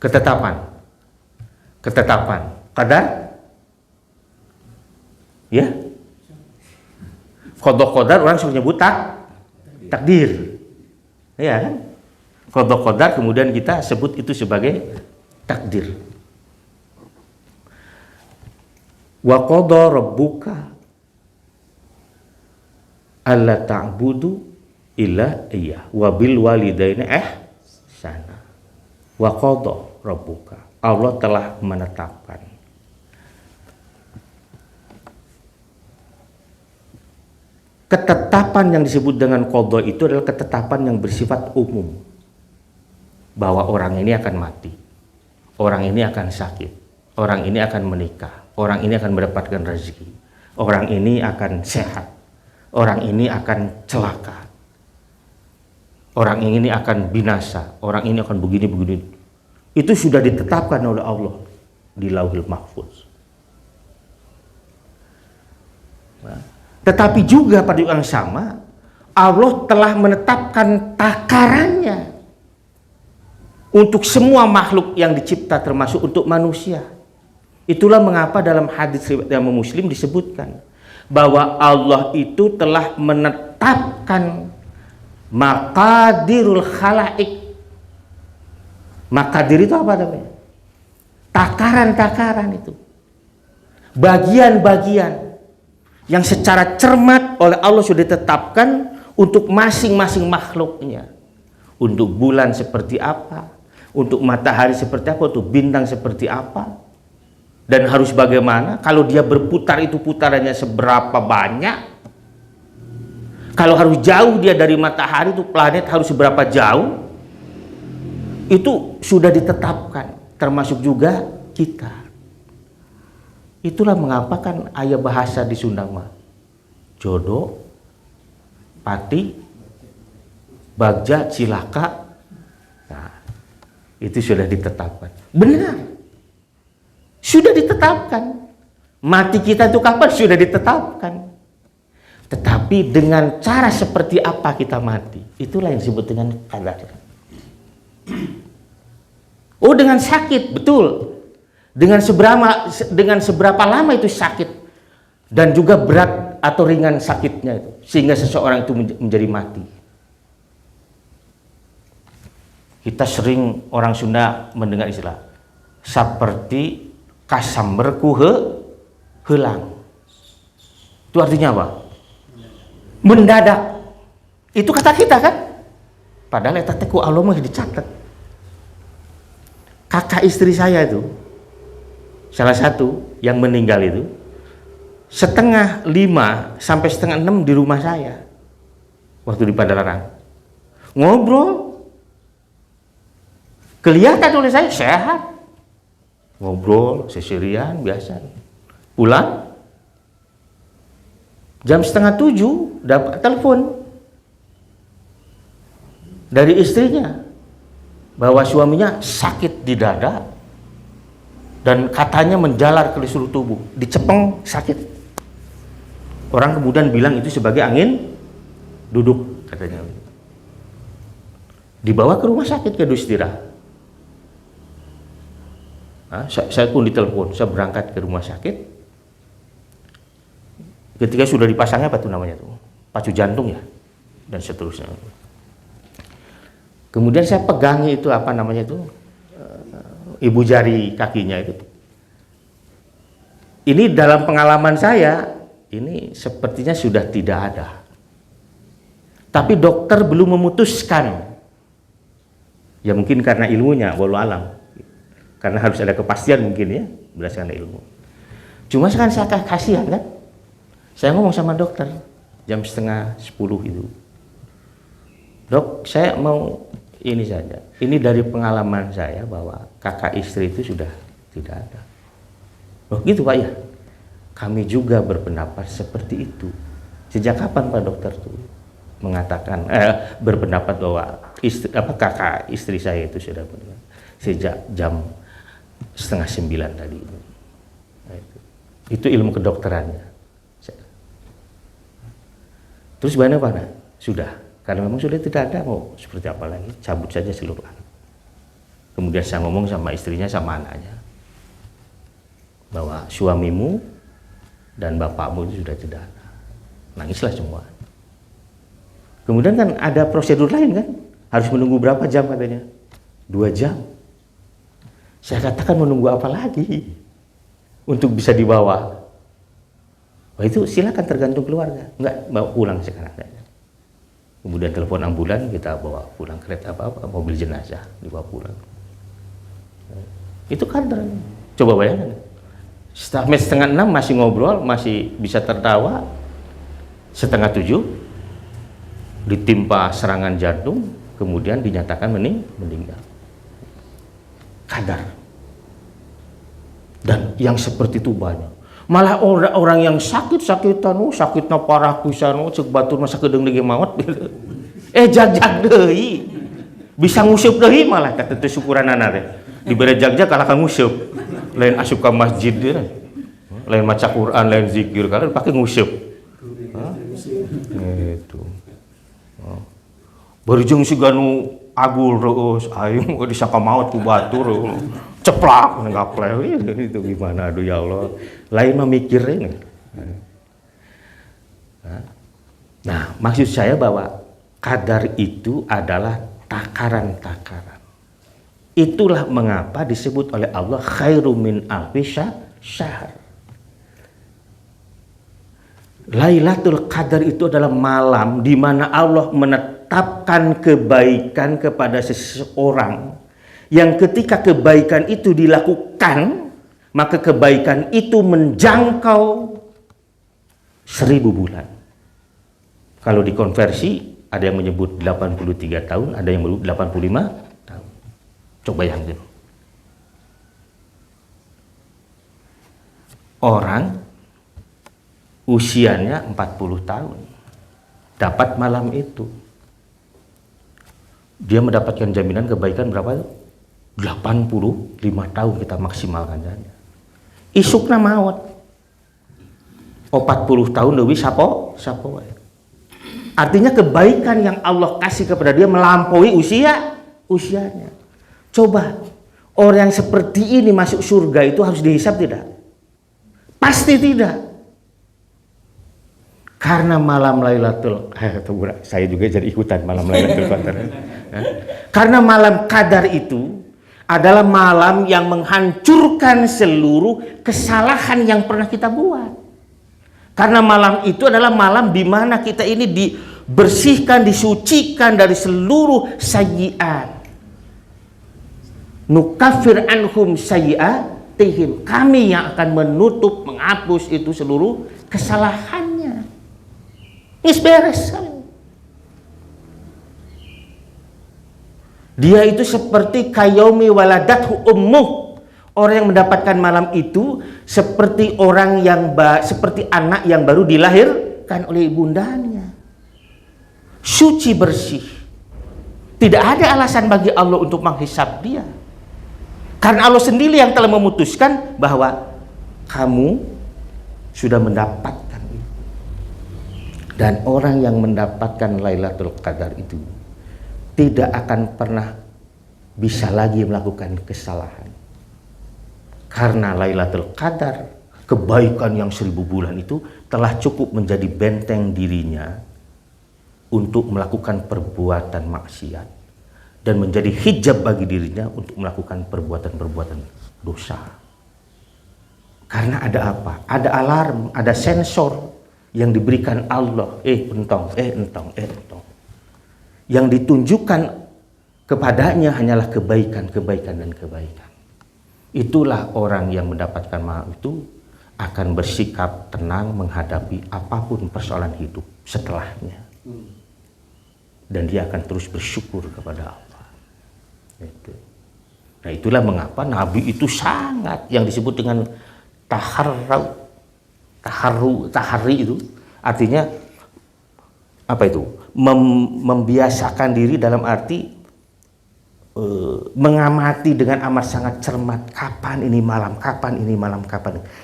Speaker 1: Ketetapan, ketetapan. Qadar, ya. Qada qadar orang sok nyebut takdir, ya kan? Qada qadar kemudian kita sebut itu sebagai takdir. Wa qada rabbuka alla ta'budu illa iyyah wa bil walidaini ihsana. Wa qada rabbuka, Allah telah menetapkan. Ketetapan yang disebut dengan qada itu adalah ketetapan yang bersifat umum. Bahwa orang ini akan mati, orang ini akan sakit, orang ini akan menikah, orang ini akan mendapatkan rezeki, orang ini akan sehat, orang ini akan celaka, orang ini akan binasa, orang ini akan begini-begini. Itu sudah ditetapkan oleh Allah di Lauhul Mahfuz. Tetapi juga pada yang sama, Allah telah menetapkan takarannya untuk semua makhluk yang dicipta termasuk untuk manusia. Itulah mengapa dalam hadis riwayat Imam Muslim disebutkan bahwa Allah itu telah menetapkan maqadirul khalaik. Maqadir itu apa namanya? Takaran-takaran itu. Bagian-bagian yang secara cermat oleh Allah sudah ditetapkan untuk masing-masing makhluknya. Untuk bulan seperti apa, untuk matahari seperti apa, untuk bintang seperti apa. Dan harus bagaimana, kalau dia berputar itu putarannya seberapa banyak. Kalau harus jauh dia dari matahari itu planet harus seberapa jauh. Itu sudah ditetapkan, termasuk juga kita. Itulah mengapa kan ayat bahasa di Sunda mah jodoh, pati, bagja, cilaka. Nah, itu sudah ditetapkan. Benar. Sudah ditetapkan. Mati kita itu kapan? Sudah ditetapkan. Tetapi dengan cara seperti apa kita mati, itulah yang disebut dengan qadar. Oh, dengan sakit, betul. Dengan seberapa lama itu sakit, dan juga berat atau ringan sakitnya itu, sehingga seseorang itu menjadi mati. Kita sering orang Sunda mendengar istilah seperti kasamberku helang. Itu artinya apa? Mendadak. Itu kata kita kan? Padahal eta teh ku Allah mah dicatat. Kakak istri saya itu, salah satu yang meninggal itu, 4:30 sampai 5:30 di rumah saya. Waktu di Padalarang. Ngobrol. Kelihatan oleh saya sehat. Ngobrol, seserian, biasa. Pulang. Jam 6:30 dapat telepon dari istrinya bahwa suaminya sakit di dada dan katanya menjalar ke seluruh tubuh, dicepeng sakit. Orang kemudian bilang itu sebagai angin duduk katanya. Dibawa ke rumah sakit ke Dustira. Saya pun ditelepon, saya berangkat ke rumah sakit. Ketika sudah dipasangnya apa tuh namanya tuh, pacu jantung ya, dan seterusnya. Kemudian saya pegangi itu apa namanya itu, ibu jari kakinya itu. Ini dalam pengalaman saya, ini sepertinya sudah tidak ada. Tapi dokter belum memutuskan. Ya mungkin karena ilmunya, wallahu alam. Karena harus ada kepastian mungkin ya, berdasarkan ilmu. Cuma kan saya kasihan kan. Saya ngomong sama dokter jam 9:30 itu. Dok, saya mau ini saja. Ini dari pengalaman saya bahwa kakak istri itu sudah tidak ada. Oh gitu Pak ya? Kami juga berpendapat seperti itu. Sejak kapan Pak dokter tuh mengatakan berpendapat bahwa kakak istri saya itu sudah meninggal? Sejak jam 8:30 tadi. Nah, itu ilmu kedokterannya. Terus bagaimana Pak? Nah, sudah. Karena memang sudah tidak ada, mau seperti apa lagi? Cabut saja seluruh anak. Kemudian saya ngomong sama istrinya, sama anaknya, bahwa suamimu dan bapakmu itu sudah tidak ada. Nangislah semua. Kemudian kan ada prosedur lain kan? Harus menunggu berapa jam katanya? 2 jam. Saya katakan menunggu apa lagi untuk bisa dibawa? Wah itu silakan tergantung keluarga. Enggak, bawa pulang sekarang. Kemudian telepon ambulan, kita bawa pulang, kereta apa mobil jenazah dibawa pulang. Itu kadar. Coba bayangkan. Sampai 5:30 masih ngobrol, masih bisa tertawa. 6:30 ditimpa serangan jantung, kemudian dinyatakan meninggal. Kadar. Dan yang seperti itu banyak. Malah orang yang sakit-sakitan, sakitnya parah pisan, cek batur masa kedeng dege maot. Jag deui. Bisa nguseup deui malah kata teh syukuranana teh. Dibere jag-jag kalah ka nguseup. Lain asup ka masjid deui. Lain maca Quran, lain zikir, kalian pakai nguseup. Gitu. Barujung siganu agul reus, ayo disangka maot ku batur. Ceplak ngapleh itu gimana, aduh ya Allah, lain memikirnya. Nah maksud saya bahwa kadar itu adalah takaran-takaran. Itulah mengapa disebut oleh Allah khairum min alfi syahr. Lailatul Qadar itu adalah malam di mana Allah menetapkan kebaikan kepada seseorang, yang ketika kebaikan itu dilakukan, maka kebaikan itu menjangkau 1000 bulan. Kalau dikonversi, ada yang menyebut 83 tahun, ada yang menyebut 85 tahun. Coba bayangkan. Orang usianya 40 tahun, dapat malam itu. Dia mendapatkan jaminan kebaikan berapa itu? 85 tahun kita maksimalkan saja. Isukna maut. 40 tahun lebih sapo. Artinya kebaikan yang Allah kasih kepada dia melampaui usianya. Coba orang yang seperti ini masuk surga itu harus dihisab tidak? Pasti tidak. Karena malam Lailatul saya juga jadi ikutan malam Lailatul Qadar. Karena malam Qadar itu adalah malam yang menghancurkan seluruh kesalahan yang pernah kita buat. Karena malam itu adalah malam di mana kita ini dibersihkan, disucikan dari seluruh sayyiat. Nukafir anhum sayyiatihim. Kami yang akan menutup, menghapus itu seluruh kesalahannya. Ini beres. Dia itu seperti kayomi waladathu ummuh. Orang yang mendapatkan malam itu seperti seperti anak yang baru dilahirkan oleh ibundanya. Suci bersih. Tidak ada alasan bagi Allah untuk menghisab dia. Karena Allah sendiri yang telah memutuskan bahwa kamu sudah mendapatkan itu. Dan orang yang mendapatkan Lailatul Qadar itu tidak akan pernah bisa lagi melakukan kesalahan. Karena Lailatul Qadar, kebaikan yang 1000 bulan itu telah cukup menjadi benteng dirinya untuk melakukan perbuatan maksiat dan menjadi hijab bagi dirinya untuk melakukan perbuatan-perbuatan dosa. Karena ada apa? Ada alarm, ada sensor yang diberikan Allah. Entong. Yang ditunjukkan kepadanya hanyalah kebaikan, dan kebaikan. Itulah orang yang mendapatkan maaf itu akan bersikap tenang menghadapi apapun persoalan hidup setelahnya. Dan dia akan terus bersyukur kepada Allah. Nah, itulah mengapa Nabi itu sangat yang disebut dengan tahari itu artinya apa itu? Membiasakan diri dalam arti mengamati dengan amat sangat cermat kapan ini malam, kapan.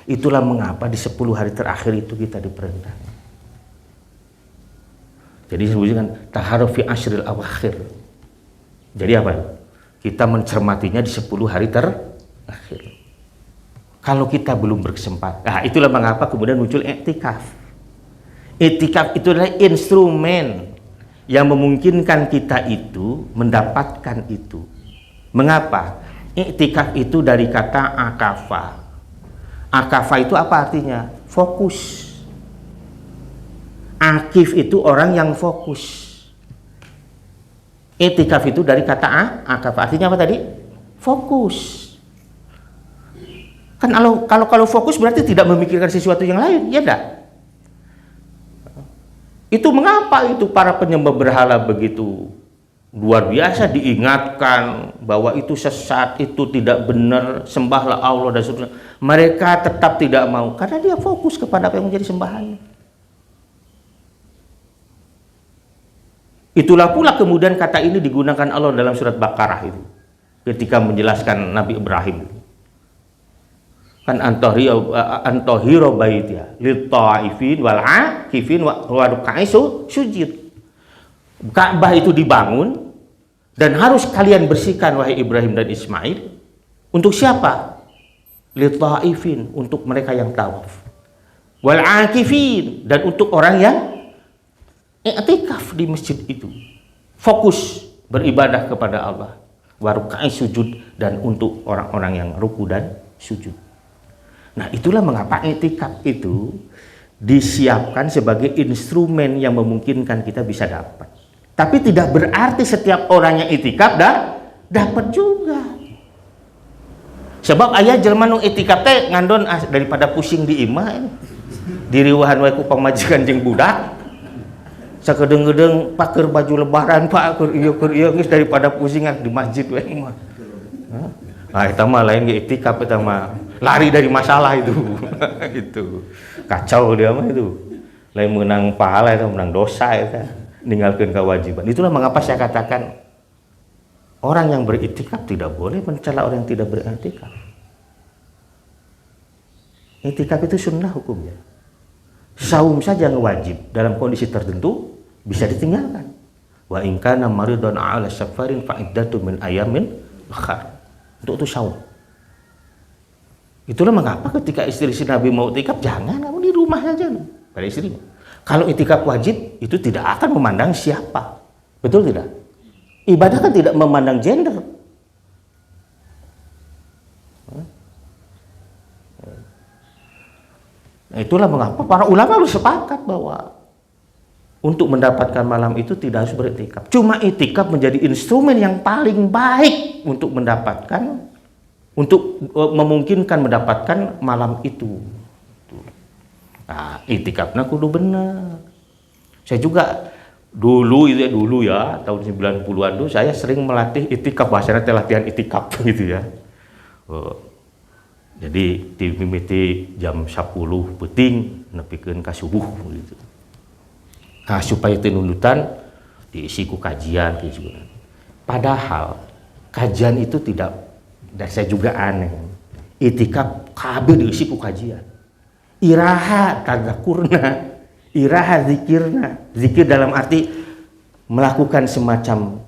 Speaker 1: Itulah mengapa di 10 hari terakhir itu kita diperintahkan. Jadi disebutkan taharu fi ashril awakhir. Jadi apa? Kita mencermatinya di 10 hari terakhir. Kalau kita belum berkesempatan, nah itulah mengapa kemudian muncul i'tikaf. I'tikaf itu adalah instrumen yang memungkinkan kita itu mendapatkan itu. Mengapa? I'tikaf itu dari kata akafa. Akafa itu apa artinya? Fokus. Akif itu orang yang fokus. I'tikaf itu dari kata akafa. Artinya apa tadi? Fokus. Kan kalau fokus berarti tidak memikirkan sesuatu yang lain, ya enggak? Itu mengapa itu para penyembah berhala begitu luar biasa diingatkan bahwa itu sesat, itu tidak benar, sembahlah Allah dan sebagainya. Mereka tetap tidak mau karena dia fokus kepada apa yang menjadi sembahannya. Itulah pula kemudian kata ini digunakan Allah dalam surat Baqarah itu ketika menjelaskan Nabi Ibrahim. Kan antohiro baitya lit-ta'ifin wal 'akifin wa ruk'i sujud. Ka'bah itu dibangun dan harus kalian bersihkan wahai Ibrahim dan Ismail. Untuk siapa? Lit-ta'ifin, untuk mereka yang tawaf. Wal 'akifin, dan untuk orang yang i'tikaf di masjid itu. Fokus beribadah kepada Allah. Wa ruk'i sujud, dan untuk orang-orang yang ruku dan sujud. Nah, itulah mengapa i'tikaf itu disiapkan sebagai instrumen yang memungkinkan kita bisa dapat. Tapi tidak berarti setiap orang yang i'tikaf dapat juga. Sebab ayah jelema nu i'tikaf teh ngandon daripada pusing di imah diriwahan wae ku pamajikan jeung budak. Sakedeung-kedeung paker baju lebaran Pak keur ieu geus daripada pusing di masjid we mah. Eta mah lain ge i'tikaf, eta mah lari dari masalah itu. Itu kacau dia mah itu. Lain menang pahala, itu menang dosa, itu ninggalkan kewajiban. Itulah mengapa saya katakan orang yang beriktikaf tidak boleh mencela orang yang tidak beriktikaf. Iktikaf itu sunnah hukumnya. Saum saja yang wajib dalam kondisi tertentu bisa ditinggalkan. Wa in kana maridun ala safarin fa iddatu min ayamin ukhra. Untuk itu saum. Itulah mengapa ketika istri Nabi mau itikaf, jangan kamu di rumah saja pada istrinya. Kalau itikaf wajib, itu tidak akan memandang siapa. Betul tidak? Ibadah kan tidak memandang gender. Nah, itulah mengapa para ulama bersepakat bahwa untuk mendapatkan malam itu tidak harus beriktikaf. Cuma iktikaf menjadi instrumen yang paling baik untuk mendapatkan, untuk memungkinkan mendapatkan malam itu. Nah, iktikafnya kudu benar. Saya juga dulu ya, tahun 90-an dulu saya sering melatih iktikaf, bahasanya latihan iktikaf gitu ya. Jadi dimimiti jam 10 peting nepikeun ka subuh gitu. Nah, supaya tinundutan diisi ku kajian gitu. Padahal kajian itu tidak, dan saya juga aneh. Iktikaf kabeh diisi ku kajian. Iraha tadzakurna, iraha zikirna. Zikir dalam arti melakukan semacam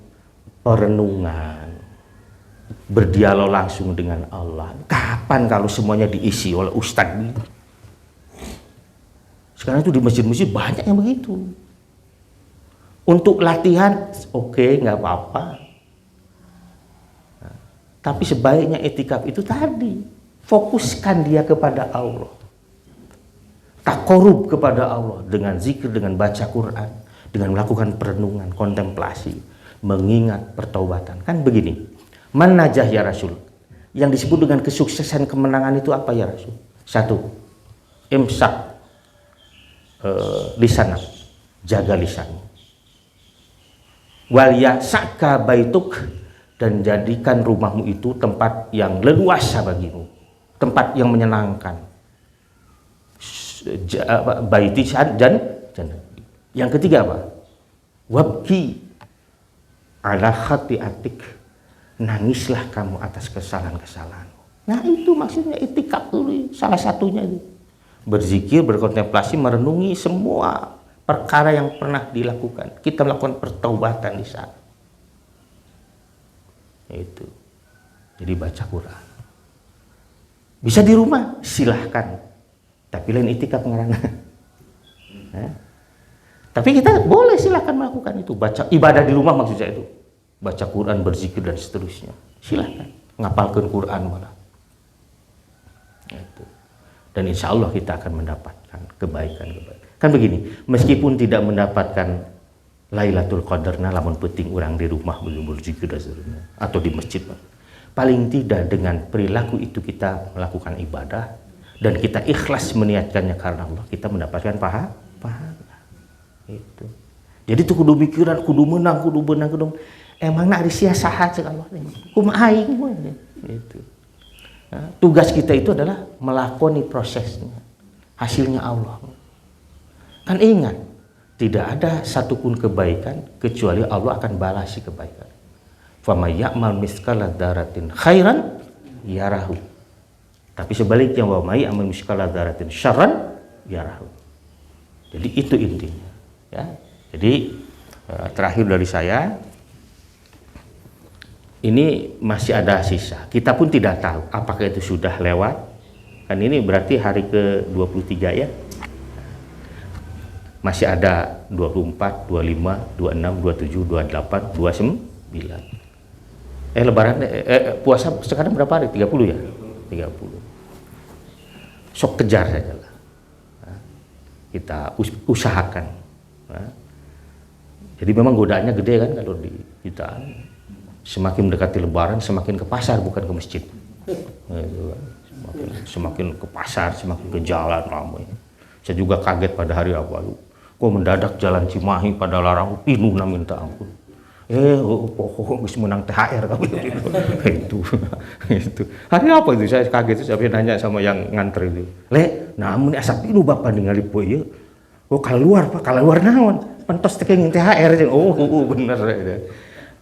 Speaker 1: perenungan, berdialog langsung dengan Allah. Kapan kalau semuanya diisi oleh ustadz? Sekarang itu di masjid-masjid banyak yang begitu. Untuk latihan, oke, nggak apa-apa. Nah, tapi sebaiknya iktikaf itu tadi, fokuskan dia kepada Allah. Takorub kepada Allah dengan zikir, dengan baca Quran, dengan melakukan perenungan, kontemplasi, mengingat pertaubatan. Kan begini, man najah ya Rasul. Yang disebut dengan kesuksesan kemenangan itu apa ya Rasul? 1. Imsak lisanak, jaga lisanmu. Wal yasaka baituk, dan jadikan rumahmu itu tempat yang leluasa bagimu, tempat yang menyenangkan. Baiti dan yang ketiga apa? Wabki ala khati'atik, nangislah kamu atas kesalahan-kesalahanmu. Nah, itu maksudnya iktikaf dulu, salah satunya itu. Berzikir, berkontemplasi, merenungi semua perkara yang pernah dilakukan. Kita melakukan pertaubatan di sana. Itu. Jadi baca Quran. Bisa di rumah, silahkan. Tapi lain iktikaf ngarana. Tapi kita boleh silahkan melakukan itu. Baca ibadah di rumah maksud saya itu. Baca Quran, berzikir dan seterusnya. Silahkan. Ngapalkan Quran malah. Itu. Dan insya Allah kita akan mendapatkan kebaikan-kebaikan. Kan begini, meskipun tidak mendapatkan Lailatul Qadarna, lamun penting orang di rumah belum berzikir dan seterusnya, atau di masjid, paling tidak dengan perilaku itu kita melakukan ibadah dan kita ikhlas meniatkannya karena Allah, kita mendapatkan pahala. Itu. Jadi itu kudu mikiran, kudu menang, emang nak disia-saha cek Allah. Kumaha aing itu. Nah, tugas kita itu adalah melakoni prosesnya. Hasilnya Allah. Kan ingat, tidak ada satupun kebaikan kecuali Allah akan balasi kebaikan. Faman ya'mal mithqala dzarratin khairan yarahu. Tapi sebaliknya, wa may ya'mal mithqala dzarratin syarran yarahu. Jadi itu intinya, ya. Jadi terakhir dari saya, ini masih ada sisa. Kita pun tidak tahu apakah itu sudah lewat. Kan ini berarti hari ke-23 ya. Masih ada 24, 25, 26, 27, 28, 29. Lebaran puasa sekarang berapa hari? 30 ya? 30. Sok kejar saja lah. Kita usahakan. Jadi memang godaannya gede kan kalau di kita. Semakin mendekati Lebaran, semakin ke pasar bukan ke masjid. Semakin ke pasar, semakin ke jalan ramai. Saya juga kaget pada hari awal. Kok mendadak jalan Cimahi pada larang pinuh na minta ampun. Pokok bisa menang THR kami itu. Hari apa itu saya kaget, saya nanya sama yang nganter itu. Namun asap pinuh bapak ningali po ieu. Kalau luar naon? Pentos teuing THR. Bener.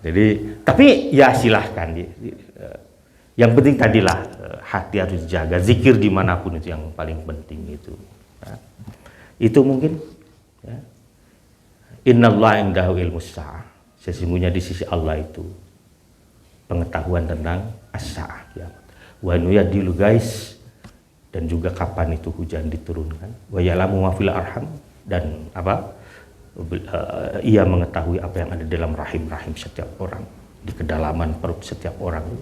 Speaker 1: Jadi, tapi ya silahkan. Yang penting tadilah hati harus dijaga, zikir dimanapun itu yang paling penting itu. Itu mungkin. Ya. Innallaha indahu ilmus sa'ah. Sesungguhnya di sisi Allah itu pengetahuan tentang as-sa'ah, kiamat. Wa nuyadilu guys, dan juga kapan itu hujan diturunkan. Wa ya'lamu ma fil arham, dan apa? Ia mengetahui apa yang ada dalam rahim-rahim setiap orang, di kedalaman perut setiap orang.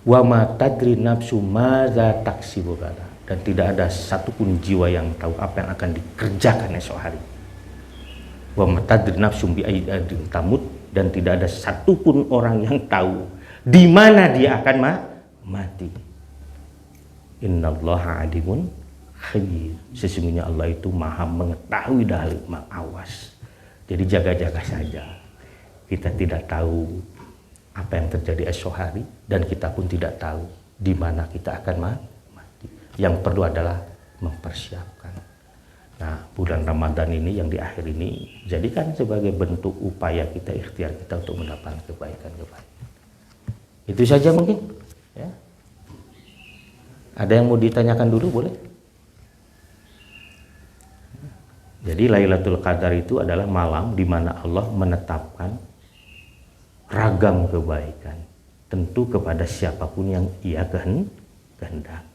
Speaker 1: Wa ma tadri nafsu madza taksibu ghadan. dan tidak ada satupun jiwa yang tahu apa yang akan dikerjakan esok hari. Wa matadri nafsum bi ayyi tamut, dan tidak ada satupun orang yang tahu di mana dia akan mati. Innallaha alimun khabir. Sesungguhnya Allah itu maha mengetahui dan maha awas. Jadi jaga-jaga saja. Kita tidak tahu apa yang terjadi esok hari, dan kita pun tidak tahu di mana kita akan mati. Yang perlu adalah mempersiapkan. Nah, bulan Ramadan ini yang di akhir ini jadikan sebagai bentuk upaya kita, ikhtiar kita untuk mendapatkan kebaikan-kebaikan. Itu saja mungkin. Ya. Ada yang mau ditanyakan dulu, boleh? Jadi Lailatul Qadar itu adalah malam di mana Allah menetapkan ragam kebaikan, tentu kepada siapapun yang Ia kehendaki.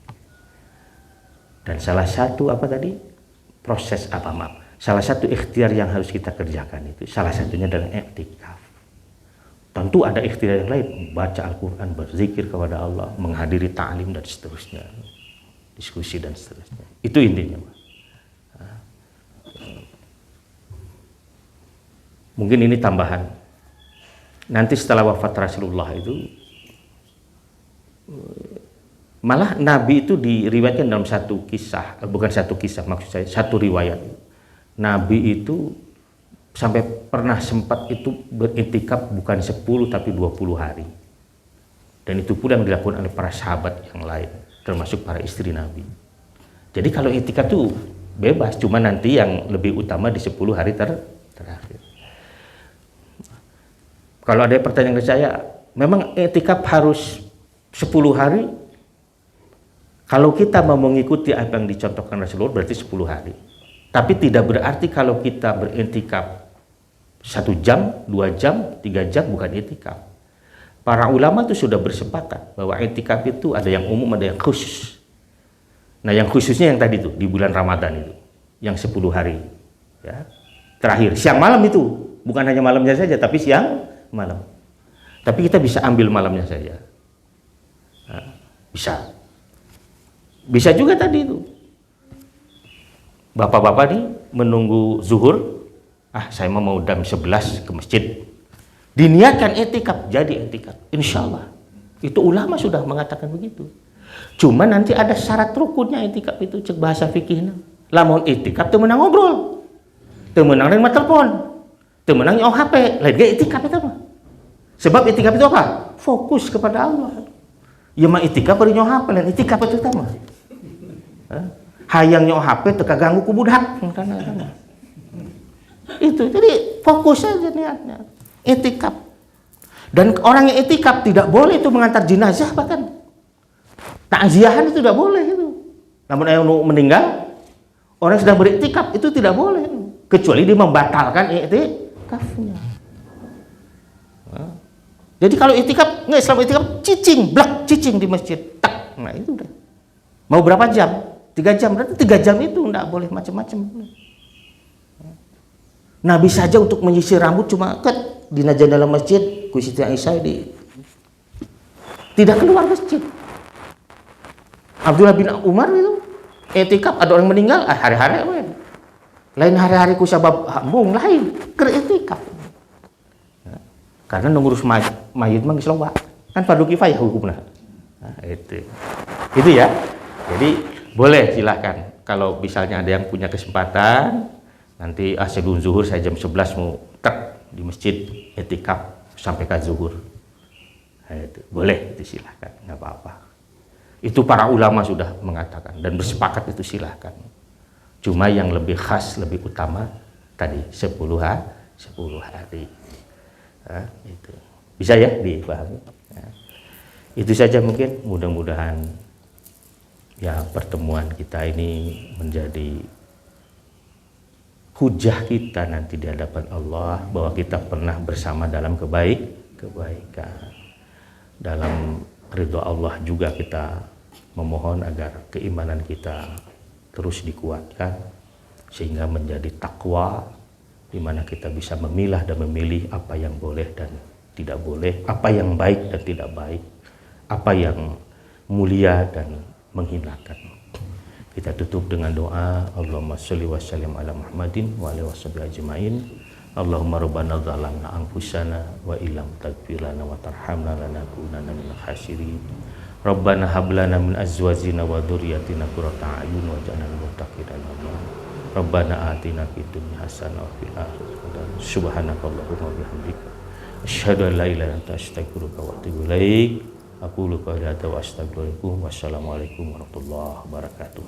Speaker 1: Dan salah satu salah satu ikhtiar yang harus kita kerjakan itu salah satunya adalah i'tikaf. Tentu ada ikhtiar yang lain, membaca Al-Quran, berzikir kepada Allah, menghadiri ta'lim dan seterusnya, diskusi dan seterusnya. Itu intinya. Mungkin ini tambahan. Nanti setelah wafat Rasulullah itu, malah Nabi itu diriwayatkan dalam satu kisah, bukan satu kisah, maksud saya satu riwayat. Nabi itu sampai pernah sempat itu beriktikaf bukan 10 tapi 20 hari. Dan itu pula yang dilakukan oleh para sahabat yang lain, termasuk para istri Nabi. Jadi kalau iktikaf itu bebas, cuma nanti yang lebih utama di 10 hari terakhir. Kalau ada pertanyaan ke saya, memang iktikaf harus 10 hari? Kalau kita mau mengikuti apa yang dicontohkan Rasulullah berarti 10 hari. Tapi tidak berarti kalau kita beriktikaf 1 jam, 2 jam, 3 jam bukan iktikaf. Para ulama itu sudah bersepakat bahwa iktikaf itu ada yang umum, ada yang khusus. Nah, yang khususnya yang tadi itu di bulan Ramadan itu, yang 10 hari, ya. Terakhir siang malam itu, bukan hanya malamnya saja tapi siang malam. Tapi kita bisa ambil malamnya saja. Nah, bisa juga tadi itu. Bapak-bapak nih menunggu zuhur, saya mau jam 11 ke masjid. Diniatkan etikaf, jadi etikaf. Insya Allah. Itu ulama sudah mengatakan begitu. Cuma nanti ada syarat rukunnya etikaf itu, cek bahasa fikihnya. Lamun etikaf itu menang ngobrol. Itu menang dengan telepon. Itu menang nyawa HP. Lain gak etikaf itu mah. Sebab etikaf itu apa? Fokus kepada Allah. Ya mah etikaf beri nyawa HP, lain etikaf itu mah. Hayang nyawa HP teka ganggu ku budak. Itu jadi fokus saja niatnya. Etikaf. Dan orang yang etikaf tidak boleh itu mengantar jenazah, bahkan takziahan itu tidak boleh itu. Namun yang meninggal, orang yang sedang beriktikaf itu tidak boleh, kecuali dia membatalkan iktikafnya. Jadi kalau iktikaf, nggak Islam iktikaf cicing di masjid, tak, nah itu udah. Mau berapa jam? 3 jam, berarti 3 jam itu nggak boleh macam-macam. Nabi saja untuk menyisir rambut cuma dinajan dalam masjid, ku Siti Aisyah tidak keluar masjid. Abdullah bin Umar itu etikaf, ada orang meninggal, hari-hari lain hari-hari ku sabab hambung lain ke etikaf. Karena ngurus mayit mah geus loba. Kan fardu kifayah hukumnya. Nah, itu ya. Jadi boleh silahkan kalau misalnya ada yang punya kesempatan nanti sebelum zuhur saya jam 11 mau di masjid etikaf sampai ke zuhur. Nah, itu boleh, itu silahkan, nggak apa-apa. Itu para ulama sudah mengatakan dan bersepakat itu silahkan. Cuma yang lebih khas, lebih utama tadi 10 hari. Nah, itu bisa ya dipahami. Nah, itu saja mungkin, mudah-mudahan ya pertemuan kita ini menjadi hujah kita nanti di hadapan Allah bahwa kita pernah bersama dalam kebaikan. Dalam ridho Allah juga kita memohon agar keimanan kita terus dikuatkan sehingga menjadi takwa, di mana kita bisa memilah dan memilih apa yang boleh dan tidak boleh, apa yang baik dan tidak baik, apa yang mulia dan menghinakan. Kita tutup dengan doa. Allahumma sholli wa sallim ala Muhammadin wa alihi washabihi ajmain. Allahumma rabbana zalamna anfusana wa illam taghfir lana wa tarhamna lanakunanna minal khasirin. Rabbana hab lana min azwajina wa dzurriyyatina qurrata a'yun waj'alna lil muttaqina imama. Rabbana atina fid dunya hasanah wa fil akhirati hasanah. Subhanakallahumma wa bihamdika asyhadu an la ilaha illa anta astaghfiruka wa atubu ilaik. Aqulu qawli hadza wa astaghfirullaha. Wassalamualaikum warahmatullahi wabarakatuh.